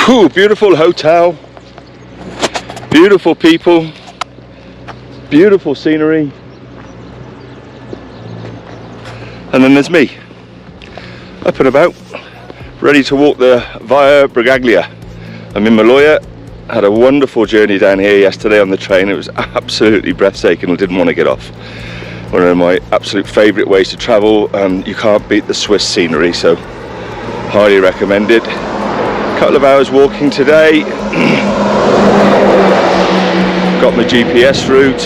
Whew, beautiful hotel, beautiful people, beautiful scenery, and then there's me, up and about, ready to walk the Via Bragaglia. I'm in Maloja. Had a wonderful journey down here yesterday on the train. It was absolutely breathtaking. I didn't want to get off. One of my absolute favourite ways to travel, and you can't beat the Swiss scenery, so highly recommend it. Couple of hours walking today. Got my GPS route.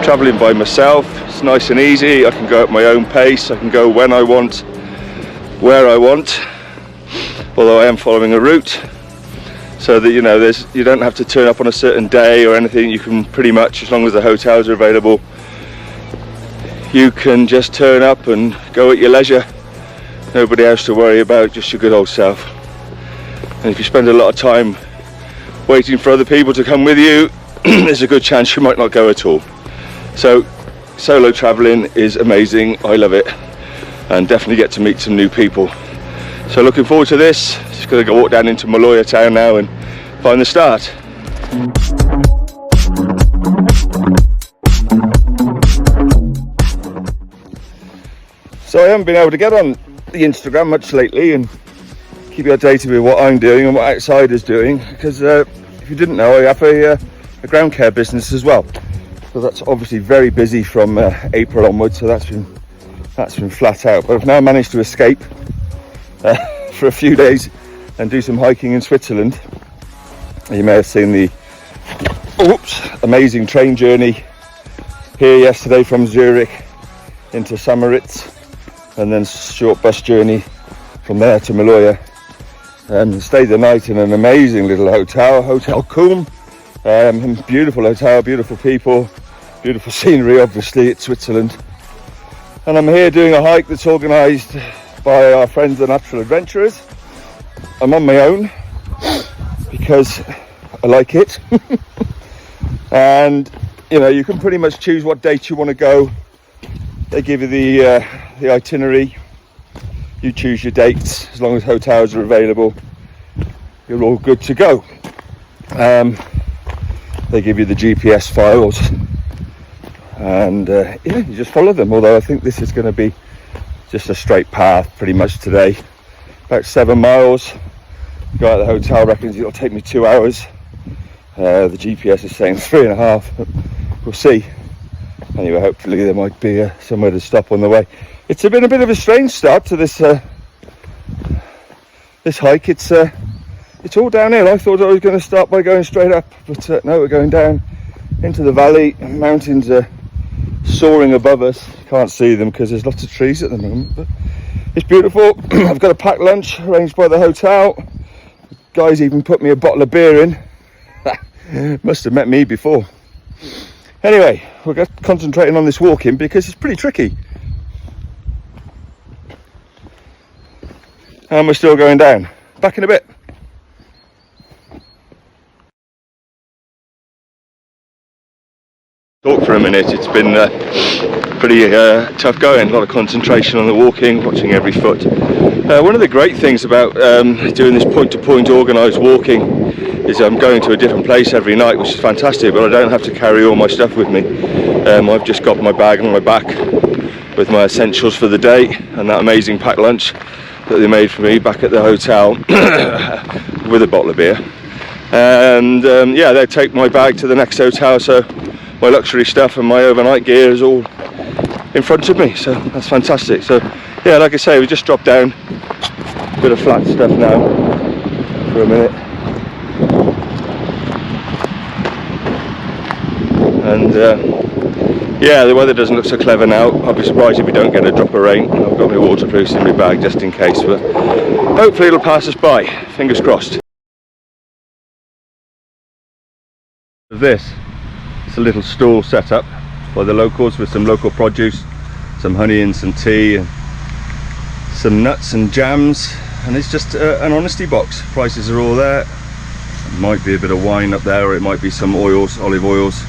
Travelling by myself. It's nice and easy. I can go at my own pace. I can go when I want, where I want. Although I am following a route, so that you don't have to turn up on a certain day or anything. You can pretty much, as long as the hotels are available, you can just turn up and go at your leisure. Nobody else to worry about, just your good old self. And if you spend a lot of time waiting for other people to come with you, there's a good chance you might not go at all. So solo traveling is amazing. I love it, and definitely get to meet some new people. So looking forward to this. Just gonna go walk down into Maloja town now and find the start. So I haven't been able to get on the Instagram much lately and keep you updated with what I'm doing and what Outsider's doing, because if you didn't know, I have a ground care business as well. So that's obviously very busy from April onwards. So that's been flat out. But I've now managed to escape for a few days and do some hiking in Switzerland. You may have seen the amazing train journey here yesterday from Zurich into Samaritz, and then short bus journey from there to Maloja. Stayed the night in an amazing little hotel, Hotel Kulm. Beautiful hotel, beautiful people, beautiful scenery. Obviously, it's Switzerland. And I'm here doing a hike that's organised by our friends the Natural Adventurers. I'm on my own because I like it. And you can pretty much choose what date you want to go. They give you the itinerary. You choose your dates. As long as hotels are available, you're all good to go. They give you the GPS files, and you just follow them. Although I think this is going to be just a straight path pretty much today. About 7 miles. The guy at the hotel reckons it'll take me 2 hours. The GPS is saying 3.5. We'll see. Anyway, hopefully there might be somewhere to stop on the way. It's been a bit of a strange start to this this hike. It's all downhill. I thought I was going to start by going straight up, but no, we're going down into the valley. Mountains are soaring above us. Can't see them because there's lots of trees at the moment, but it's beautiful. I've got a packed lunch arranged by the hotel. The guys even put me a bottle of beer in. Must have met me before. Anyway, we're concentrating on this walking because it's pretty tricky. And we're still going down. Back in a bit. Talk for a minute. It's been pretty tough going. A lot of concentration on the walking, watching every foot. One of the great things about doing this point-to-point organised walking is I'm going to a different place every night, which is fantastic, but I don't have to carry all my stuff with me. I've just got my bag on my back with my essentials for the day and that amazing packed lunch that they made for me back at the hotel with a bottle of beer. And yeah, they take my bag to the next hotel, so my luxury stuff and my overnight gear is all in front of me, so that's fantastic. So yeah, like I say, we just dropped down, bit of flat stuff now for a minute, and yeah, the weather doesn't look so clever now. I'll be surprised if we don't get a drop of rain. I've got my waterproofs in my bag just in case, but hopefully it'll pass us by, fingers crossed. This, it's a little stall set up by the locals with some local produce, some honey and some tea and some nuts and jams, and it's just an honesty box. Prices are all there. It might be a bit of wine up there, or it might be some oils, olive oils.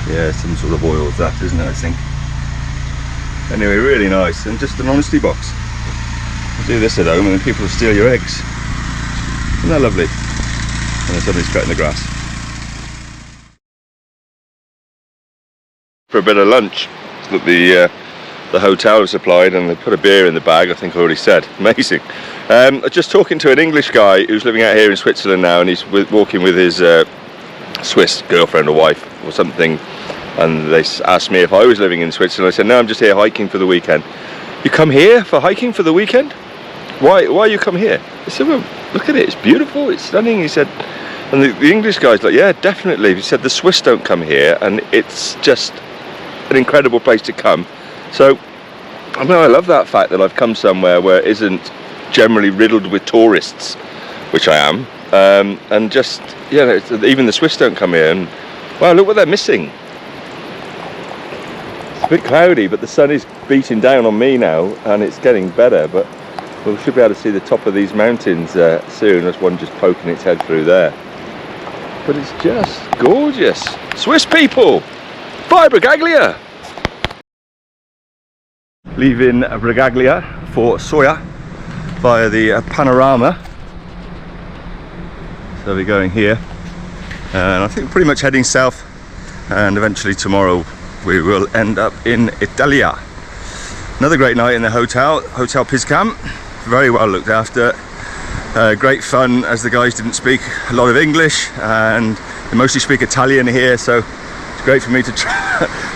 Yeah, some sort of oils, that, isn't it, I think. Anyway, really nice, and just an honesty box. You do this at home and then people will steal your eggs. Isn't that lovely? And then somebody's cutting the grass. For a bit of lunch that the hotel supplied, and they put a beer in the bag, I think I already said. Amazing. Just talking to an English guy who's living out here in Switzerland now, and he's walking with his Swiss girlfriend or wife or something, and they asked me if I was living in Switzerland. I said, no, I'm just here hiking for the weekend. You come here for hiking for the weekend? Why you come here? I said, well, look at it, it's beautiful, it's stunning. He said, and the English guy's like, yeah, definitely. He said the Swiss don't come here, and it's just an incredible place to come. So I mean, I love that fact that I've come somewhere where it isn't generally riddled with tourists, which I am, and just, you know, even the Swiss don't come here, and wow, look what they're missing. It's a bit cloudy, but the sun is beating down on me now, and it's getting better, but we should be able to see the top of these mountains soon. There's one just poking its head through there. But it's just gorgeous. Swiss people! Bye, Bragaglia! Leaving Bragaglia for Soja via the Panorama. So we're going here, and I think pretty much heading south, and eventually tomorrow we will end up in Italia. Another great night in the Hotel Piscam. Very well looked after. Great fun, as the guys didn't speak a lot of English, and they mostly speak Italian here, so it's great for me to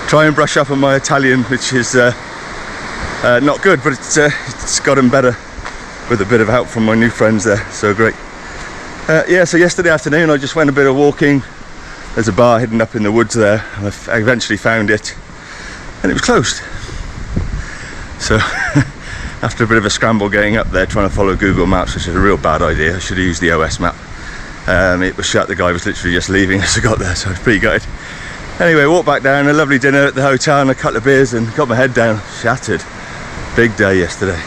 try and brush up on my Italian, which is not good, but it's gotten better with a bit of help from my new friends there, so great. Yeah, so yesterday afternoon I just went a bit of walking. There's a bar hidden up in the woods there, and I eventually found it, and it was closed. So after a bit of a scramble getting up there, trying to follow Google Maps, which is a real bad idea, I should have used the OS map. It was shut, the guy was literally just leaving as I got there, so I was pretty gutted. Anyway, walked back down, a lovely dinner at the hotel and a couple of beers, and got my head down, shattered. Big day yesterday.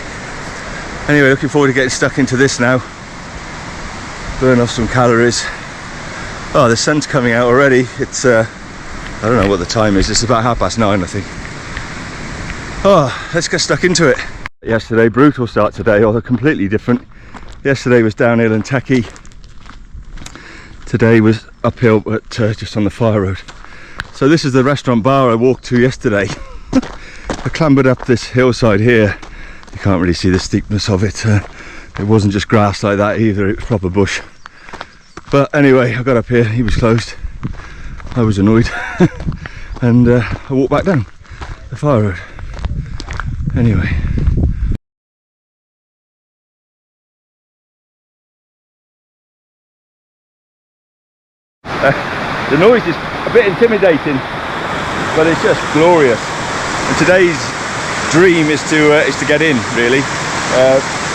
Anyway, looking forward to getting stuck into this now. Burn off some calories. Oh, the sun's coming out already. It's, I don't know what the time is, it's about 9:30, I think. Oh, let's get stuck into it. Yesterday, brutal start today, although completely different. Yesterday was downhill and techie. Today was uphill, but just on the fire road. So this is the restaurant bar I walked to yesterday. I clambered up this hillside here. You can't really see the steepness of it. It wasn't just grass like that either, it was proper bush. But anyway, I got up here, he was closed. I was annoyed. And I walked back down the fire road. Anyway. The noise is a bit intimidating, but it's just glorious. And today's dream is to get in, really.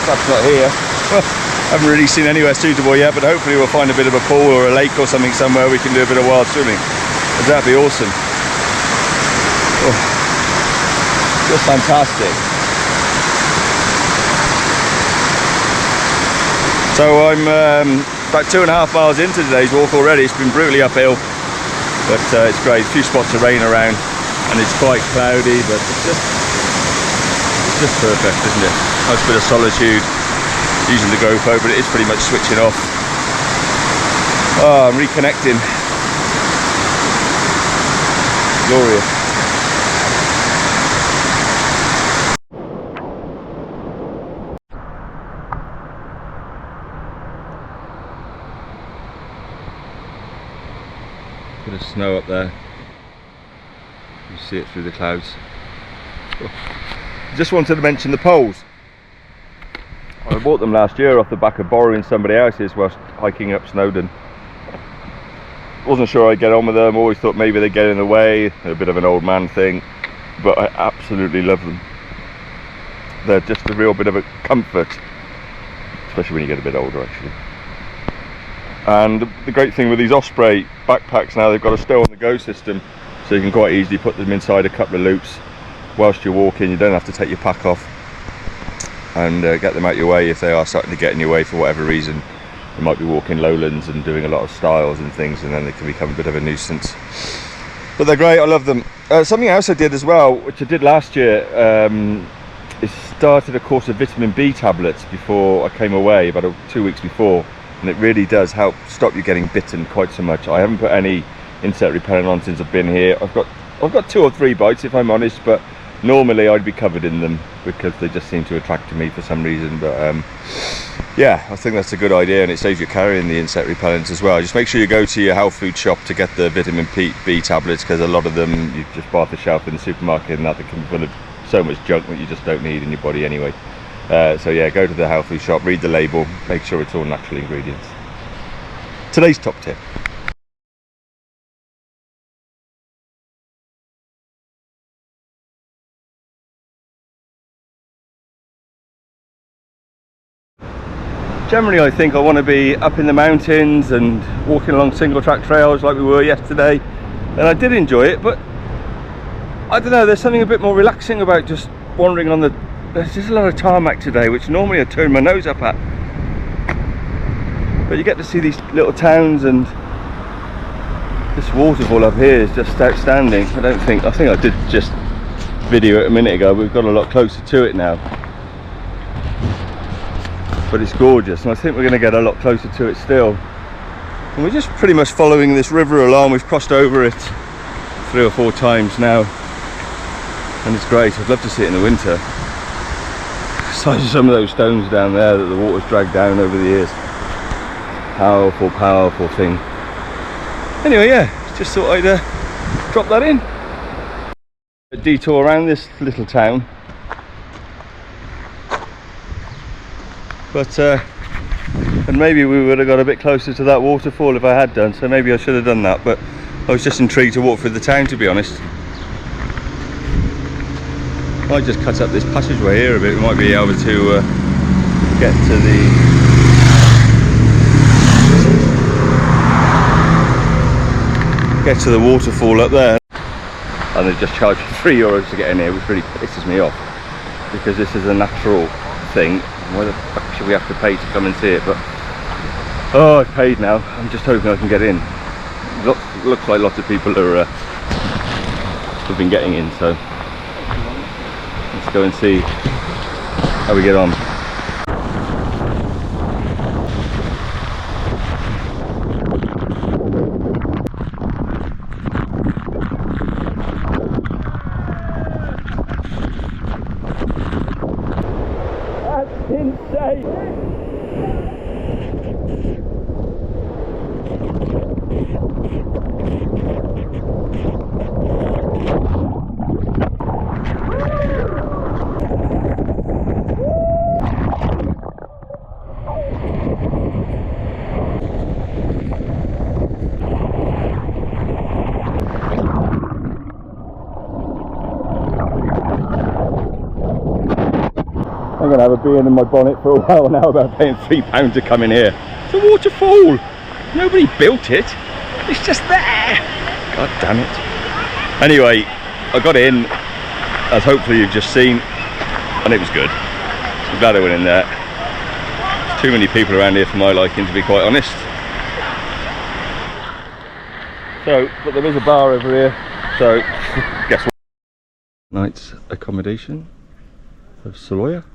Perhaps not here. I haven't really seen anywhere suitable yet, but hopefully we'll find a bit of a pool or a lake or something somewhere we can do a bit of wild swimming. That'd be awesome. Oh, just fantastic. So I'm about 2.5 miles into today's walk already. It's been brutally uphill, but it's great. A few spots of rain around, and it's quite cloudy, but it's just perfect, isn't it? Nice bit of solitude using the GoPro, but it is pretty much switching off. Oh, I'm reconnecting. Glorious. Bit of snow up there. You see it through the clouds. Oh. Just wanted to mention the poles. I bought them last year off the back of borrowing somebody else's whilst hiking up Snowdon. Wasn't sure I'd get on with them, always thought maybe they'd get in the way, a bit of an old man thing, but I absolutely love them. They're just a real bit of a comfort, especially when you get a bit older actually. And the great thing with these Osprey backpacks now, they've got a stow on the go system, so you can quite easily put them inside a couple of loops whilst you're walking. You don't have to take your pack off and get them out your way if they are starting to get in your way for whatever reason. You might be walking lowlands and doing a lot of styles and things, and then they can become a bit of a nuisance. But they're great, I love them. Something else I did as well, which I did last year, is started a course of vitamin B tablets before I came away, about 2 weeks before. and it really does help stop you getting bitten quite so much. I haven't put any insect repellent on since I've been here. I've got 2 or 3 bites if I'm honest, but normally I'd be covered in them because they just seem to attract to me for some reason. But yeah, I think that's a good idea, and it saves you carrying the insect repellents as well. Just make sure you go to your health food shop to get the vitamin B tablets, because a lot of them you just buy off the shelf in the supermarket, and that they can be full of so much junk that you just don't need in your body anyway. So yeah, go to the health food shop, read the label, make sure it's all natural ingredients. Today's top tip. Generally, I think I want to be up in the mountains and walking along single track trails like we were yesterday, and I did enjoy it, but I don't know, there's something a bit more relaxing about just wandering on the... There's just a lot of tarmac today, which normally I turn my nose up at, but you get to see these little towns, and this waterfall up here is just outstanding. I think I did just video it a minute ago, but we've got a lot closer to it now. But it's gorgeous, and I think we're going to get a lot closer to it still. And we're just pretty much following this river along. We've crossed over it 3 or 4 times now, and it's great. I'd love to see it in the winter. The size of some of those stones down there that the water's dragged down over the years. Powerful, powerful thing. Anyway, yeah, just thought I'd drop that in. A detour around this little town. But and maybe we would have got a bit closer to that waterfall if I had done, so maybe I should have done that, but I was just intrigued to walk through the town, to be honest. Might just cut up this passageway here a bit. We might be able to get to the waterfall up there. And they just charge €3 to get in here, which really pisses me off, because this is a natural thing. Why the fuck should we have to pay to come and see it? But oh, I've paid now. I'm just hoping I can get in. Looks like lots of people are have been getting in, so let's go and see how we get on. That's insane! I'm going to have a being in my bonnet for a while now about paying £3 to come in here. It's a waterfall. Nobody built it. It's just there. God damn it. Anyway, I got in, as hopefully you've just seen, and it was good. I'm glad I went in there. There's too many people around here for my liking, to be quite honest. So, but there is a bar over here, so guess what? Night's accommodation of Saloya.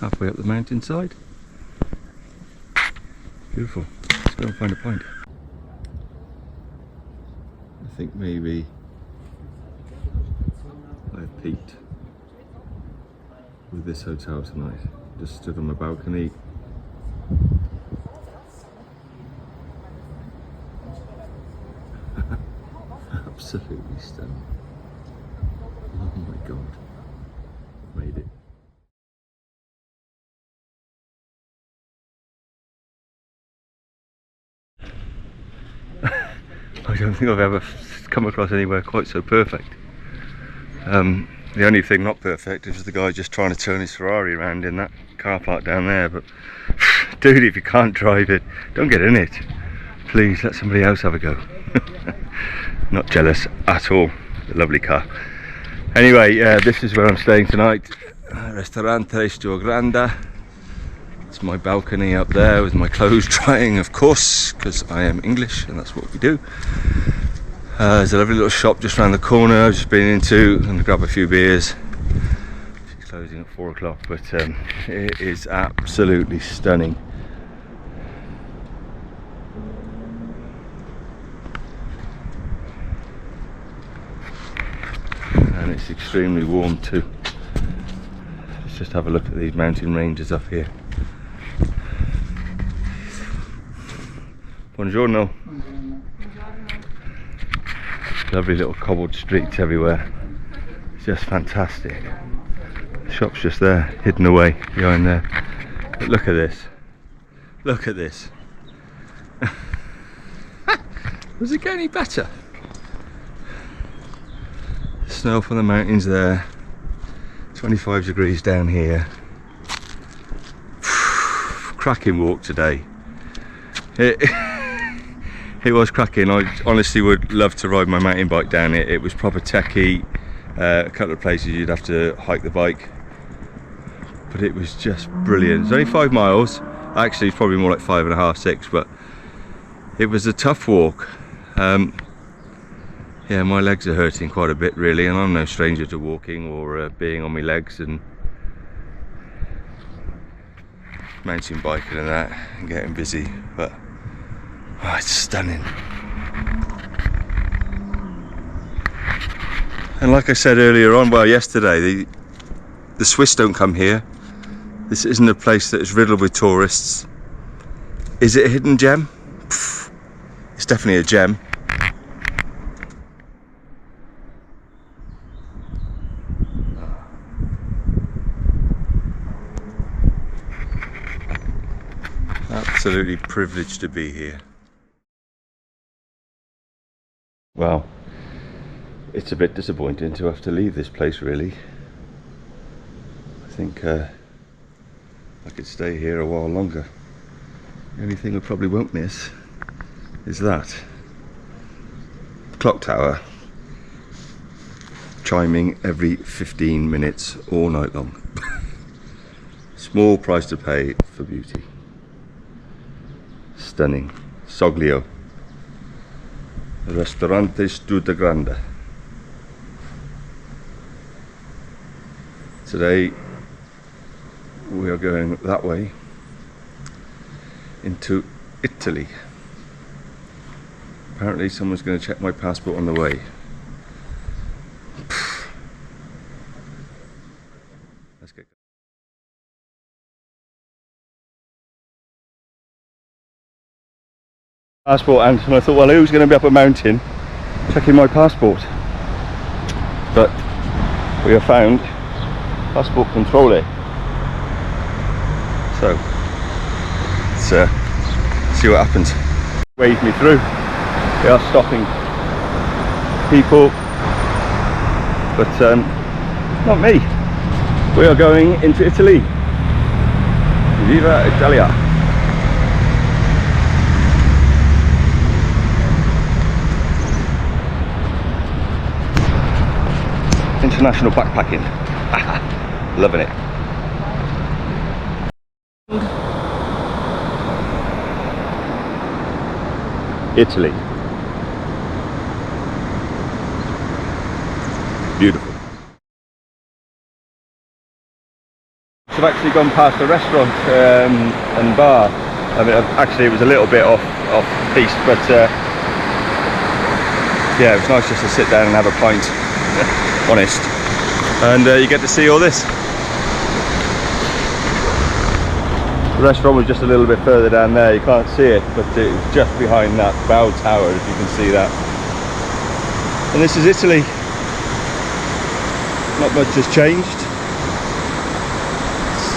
Halfway up the mountainside. Beautiful. Let's go and find a pint. I think maybe I've peaked with this hotel tonight. Just stood on the balcony. Absolutely stunning. Oh my god. Made it. I don't think I've ever come across anywhere quite so perfect. The only thing not perfect is the guy just trying to turn his Ferrari around in that car park down there, but dude, if you can't drive it, don't get in it. Please let somebody else have a go. Not jealous at all. A lovely car. Anyway, this is where I'm staying tonight. Ristorante Sto Grande. It's my balcony up there with my clothes drying, of course, because I am English and that's what we do. There's a lovely little shop just around the corner I've just been into. I'm going to grab a few beers. She's closing closing at 4 o'clock, but it is absolutely stunning. And it's extremely warm too. Let's just have a look at these mountain ranges up here. Buongiorno. Lovely little cobbled streets everywhere. It's just fantastic. The shop's just there, hidden away behind there. But look at this. Look at this. Does it get any better? Snow from the mountains there. 25 degrees down here. Cracking walk today. It was cracking. I honestly would love to ride my mountain bike down it. It was proper techie. A couple of places you'd have to hike the bike, but it was just brilliant. It's only 5 miles. Actually, it's probably more like 5.5, 6, but it was a tough walk. Yeah, my legs are hurting quite a bit really, and I'm no stranger to walking or being on my legs and mountain biking and that, and getting busy, but oh, it's stunning. And like I said earlier on, well yesterday, the Swiss don't come here. This isn't a place that is riddled with tourists. Is it a hidden gem? Pff, it's definitely a gem. Absolutely privileged to be here. Well, it's a bit disappointing to have to leave this place really. I think I could stay here a while longer. The only thing I probably won't miss is that clock tower chiming every 15 minutes all night long. Small price to pay for beauty. Stunning. Soglio. Ristorante Studa Grande. Today we are going that way into Italy. Apparently someone's going to check my passport on the way. Let's get going. Passport, and I thought, well, who's going to be up a mountain checking my passport? But we have found passport controle. So let's see what happens. Wave me through. They are stopping people, but not me. We are going into Italy. Viva Italia! International backpacking. Loving it. Italy. Beautiful. So I've actually gone past a restaurant and bar. I mean, actually it was a little bit off piste, but yeah, it was nice just to sit down and have a pint. Honest, and you get to see all this. The restaurant was just a little bit further down there. You can't see it, but it was just behind that bow tower, if you can see that. And this is Italy. Not much has changed.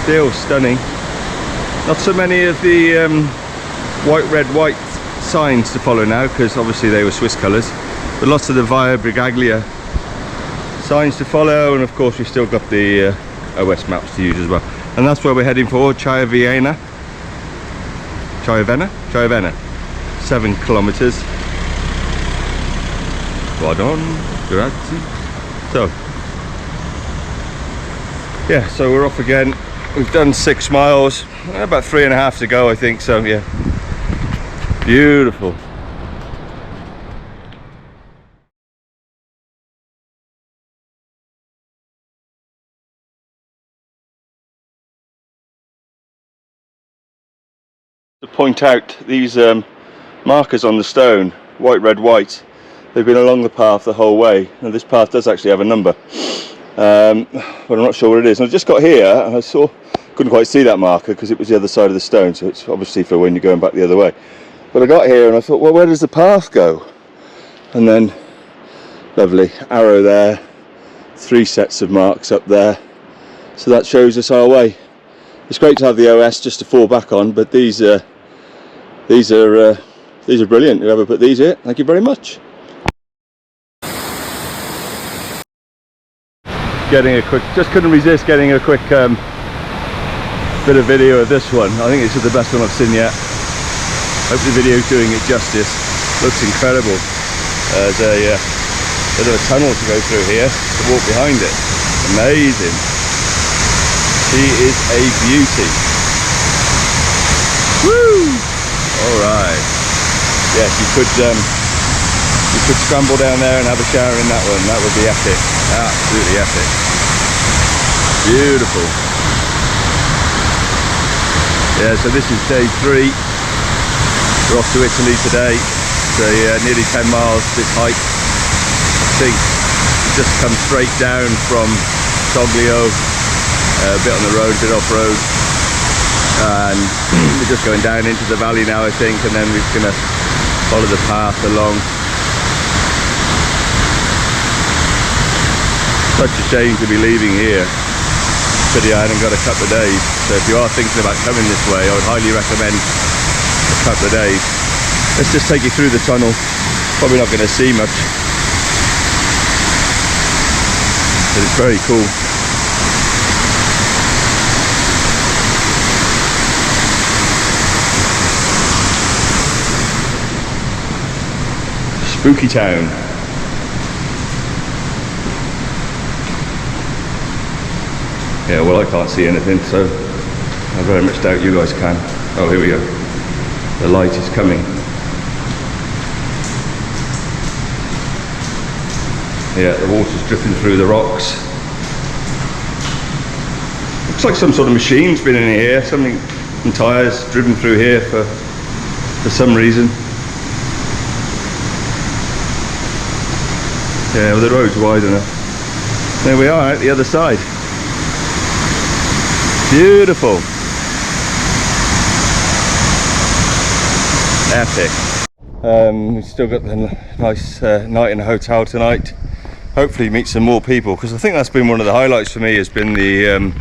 Still stunning. Not so many of the white, red, white signs to follow now, because obviously they were Swiss colours, but lots of the Via Brigaglia signs to follow, and of course we've still got the OS maps to use as well. And that's where we're heading for, Chiavenna. 7 kilometers. Pardon, grazie. So yeah, so we're off again. We've done 6 miles, about 3.5 to go I think, so yeah, beautiful. To point out these markers on the stone, white, red, white, they've been along the path the whole way. Now this path does actually have a number, but I'm not sure what it is. And I just got here and I couldn't quite see that marker because it was the other side of the stone, so it's obviously for when you're going back the other way. But I got here and I thought, well, where does the path go? And then, lovely, arrow there, 3 sets of marks up there, so that shows us our way. It's great to have the OS just to fall back on, but these are brilliant. Whoever put these here, thank you very much. Just couldn't resist getting a quick bit of video of this one. I think it's the best one I've seen yet. Hope the video's doing it justice. Looks incredible. There's a bit of a tunnel to go through here to walk behind it. Amazing. She is a beauty. Woo! Alright. Yes, you could scramble down there and have a shower in that one. That would be epic. Absolutely epic. Beautiful. Yeah, so this is day 3. We're off to Italy today. So nearly 10 miles this hike. I think we just come straight down from Soglio. A bit on the road, a bit off-road, and we're just going down into the valley now, I think, and then we're going to follow the path along. Such a shame to be leaving here. Pity I hadn't got a couple of days, so if you are thinking about coming this way, I would highly recommend a couple of days. Let's just take you through the tunnel. Probably not going to see much, but it's very cool. Spooky town. Yeah, well, I can't see anything, so I very much doubt you guys can. Oh, here we go. The light is coming. Yeah, the water's dripping through the rocks. Looks like some sort of machine's been in here. Some tyres driven through here for some reason. Yeah, well, the road's wide enough. There we are at the other side. Beautiful. Epic. We've still got the nice night in a hotel tonight. Hopefully meet some more people, because I think that's been one of the highlights for me, has been the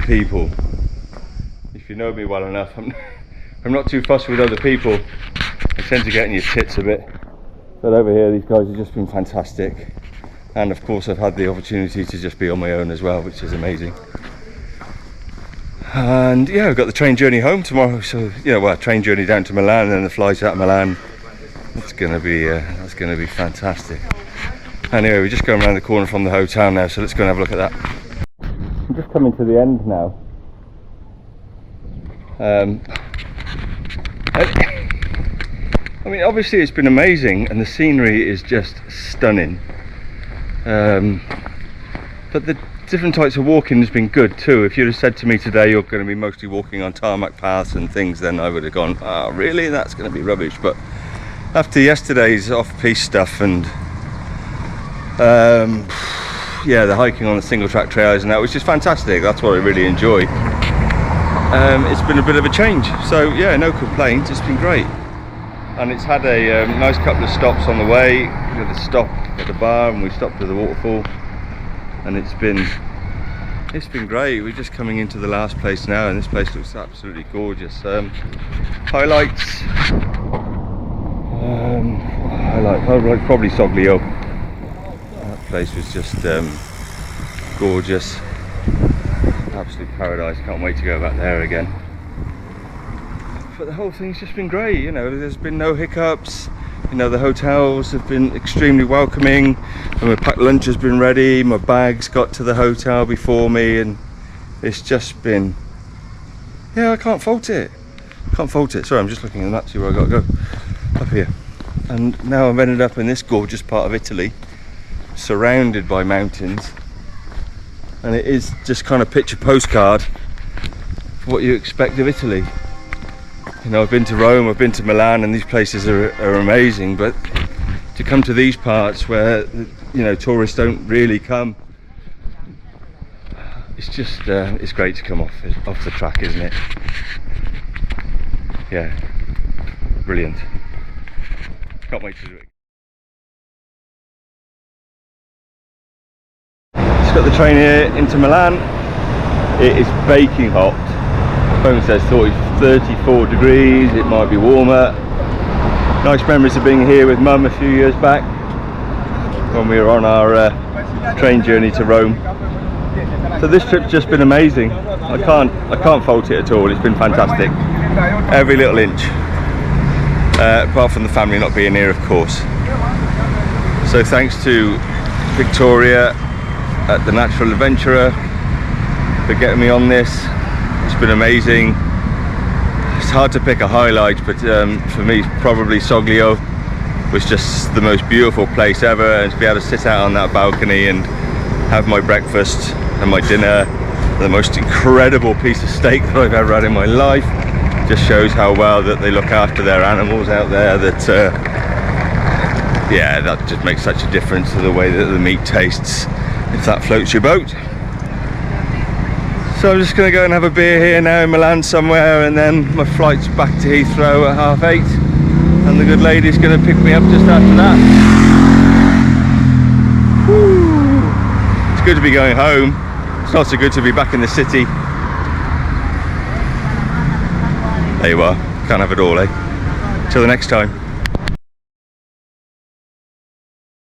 people. If you know me well enough, I'm not too fussed with other people. I tend to get in your tits a bit. But over here, these guys have just been fantastic, and of course I've had the opportunity to just be on my own as well, which is amazing. And yeah, we've got the train journey home tomorrow, so well, train journey down to Milan and then the flight out of Milan. That's gonna be fantastic. Anyway, we're just going around the corner from the hotel now, so let's go and have a look at that. I'm just coming to the end now. I mean, obviously it's been amazing and the scenery is just stunning, but the different types of walking has been good too. If you'd have said to me today you're going to be mostly walking on tarmac paths and things, then I would have gone, oh really, that's going to be rubbish. But after yesterday's off-piste stuff and yeah, the hiking on the single track trails and that, which is fantastic, that's what I really enjoy, it's been a bit of a change. So yeah, no complaints, it's been great. And it's had a nice couple of stops on the way. We had a stop at the bar and we stopped at the waterfall, and it's been great. We're just coming into the last place now, and this place looks absolutely gorgeous. Highlights, probably Soglio. That place was just gorgeous, absolute paradise. Can't wait to go back there again. But the whole thing's just been great, there's been no hiccups, the hotels have been extremely welcoming, and my packed lunch has been ready, my bags got to the hotel before me, and it's just been, yeah, I can't fault it. Sorry, I'm just looking at the map to see where I gotta go. Up here. And now I've ended up in this gorgeous part of Italy, surrounded by mountains, and it is just kind of picture postcard for what you expect of Italy. You know, I've been to Rome, I've been to Milan, and these places are amazing, but to come to these parts where, you know, tourists don't really come, it's just it's great to come off the track, isn't it? Yeah, brilliant. Can't wait to do it. Just got the train here into Milan. It is baking hot. The phone says 34 degrees, it might be warmer. Nice memories of being here with Mum a few years back when we were on our train journey to Rome. So this trip's just been amazing. I can't fault it at all. It's been fantastic. Every little inch. Apart from the family not being here, of course. So thanks to Victoria at the Natural Adventurer for getting me on this. It's been amazing. It's hard to pick a highlight, but for me probably Soglio was just the most beautiful place ever, and to be able to sit out on that balcony and have my breakfast and my dinner, the most incredible piece of steak that I've ever had in my life, just shows how well that they look after their animals out there. That yeah, that just makes such a difference to the way that the meat tastes if that floats your boat. So I'm just going to go and have a beer here now in Milan somewhere, and then my flight's back to Heathrow at 8:30, and the good lady's going to pick me up just after that. Woo. It's good to be going home. It's not so good to be back in the city. There you are, can't have it all, eh? Till the next time.